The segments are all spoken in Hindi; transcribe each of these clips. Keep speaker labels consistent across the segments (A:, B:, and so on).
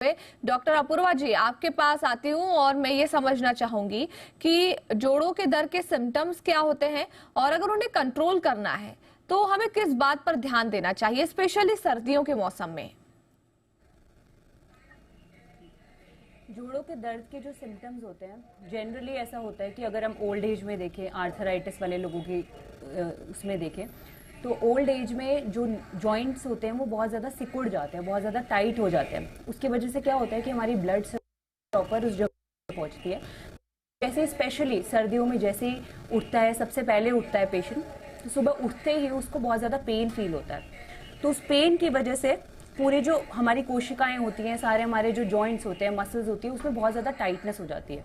A: हुए। डॉक्टर अपूर्वा जी, आपके पास आती हूँ और मैं ये समझना चाहूंगी कि जोड़ों के दर्द के सिम्टम्स क्या होते हैं और अगर उन्हें कंट्रोल करना है तो हमें किस बात पर ध्यान देना चाहिए, स्पेशली सर्दियों के मौसम में।
B: जोड़ों के दर्द के जो सिम्टम्स होते हैं, जनरली ऐसा होता है कि अगर हम ओल्ड एज में देखें, आर्थराइटिस वाले लोगों की उसमें देखें, तो ओल्ड एज में जो जॉइंट्स होते हैं वो बहुत ज़्यादा सिकुड़ जाते हैं, बहुत ज़्यादा टाइट हो जाते हैं। उसकी वजह से क्या होता है कि हमारी ब्लड प्रॉपर उस जगह पहुंचती है। जैसे स्पेशली सर्दियों में जैसे ही उठता है, सबसे पहले उठता है पेशेंट, तो सुबह उठते ही उसको बहुत ज़्यादा पेन फील होता है। तो उस पेन की वजह से पूरी जो हमारी कोशिकाएं होती हैं, सारे हमारे जो जॉइंट्स होते हैं, मसल्स होती है, उसमें बहुत ज़्यादा टाइटनेस हो जाती है।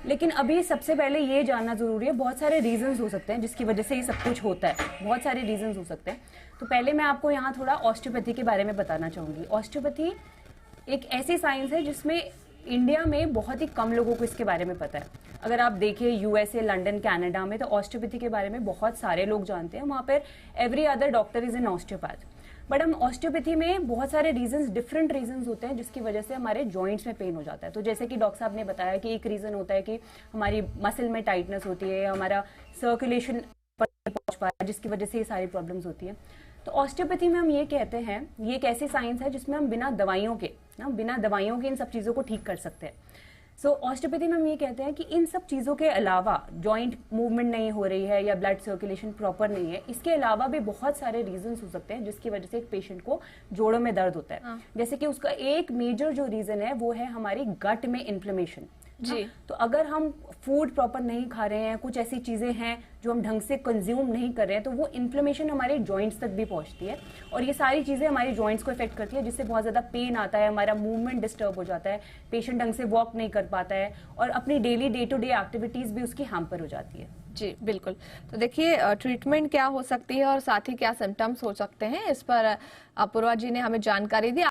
B: लेकिन अभी सबसे पहले ये जानना जरूरी है, बहुत सारे रीजंस हो सकते हैं जिसकी वजह से ये सब कुछ होता है, बहुत सारे रीजंस हो सकते हैं। तो पहले मैं आपको यहाँ थोड़ा ऑस्टियोपैथी के बारे में बताना चाहूंगी। ऑस्टियोपैथी एक ऐसी साइंस है जिसमें इंडिया में बहुत ही कम लोगों को इसके बारे में पता है। अगर आप देखिए यूएसए, लंदन, कनाडा में तो ऑस्टियोपैथी के बारे में बहुत सारे लोग जानते हैं। वहां पर every other doctor is an osteopath. But हम ऑस्टियोपैथी में बहुत सारे रीजंस, डिफरेंट रीजंस होते हैं जिसकी वजह से हमारे जॉइंट्स में पेन हो जाता है। तो जैसे कि डॉक्टर साहब ने बताया कि एक रीजन होता है कि हमारी मसल में टाइटनेस होती है, हमारा सर्कुलेशन पर पहुंच पा रहा है, जिसकी वजह से ये सारी प्रॉब्लम्स होती है। तो ऑस्टियोपैथी में हम ये कहते हैं, ये एक ऐसी साइंस है जिसमें हम बिना दवाइयों के इन सब चीजों को ठीक कर सकते हैं। सो ऑस्टियोपैथी में हम ये कहते हैं कि इन सब चीजों के अलावा, जॉइंट मूवमेंट नहीं हो रही है या ब्लड सर्कुलेशन प्रॉपर नहीं है, इसके अलावा भी बहुत सारे रीजंस हो सकते हैं जिसकी वजह से एक पेशेंट को जोड़ों में दर्द होता है। जैसे कि उसका एक मेजर जो रीजन है वो है हमारी गट में इन्फ्लेमेशन जी। तो अगर हम फूड प्रॉपर नहीं खा रहे हैं, कुछ ऐसी चीजें हैं जो हम ढंग से कंज्यूम नहीं कर रहे हैं, तो वो इन्फ्लेमेशन हमारे जॉइंट्स तक भी पहुंचती है और ये सारी चीजें हमारी जॉइंट्स को इफेक्ट करती है, जिससे बहुत ज्यादा पेन आता है, हमारा मूवमेंट डिस्टर्ब हो जाता है, पेशेंट ढंग से वॉक नहीं कर पाता है और अपनी daily day to day activities भी उसकी हैम्पर हो जाती है।
A: जी बिल्कुल। तो देखिए ट्रीटमेंट क्या हो सकती है और साथ ही क्या सिम्टम्स हो सकते हैं, इस पर अपूर्वा जी ने हमें जानकारी दी।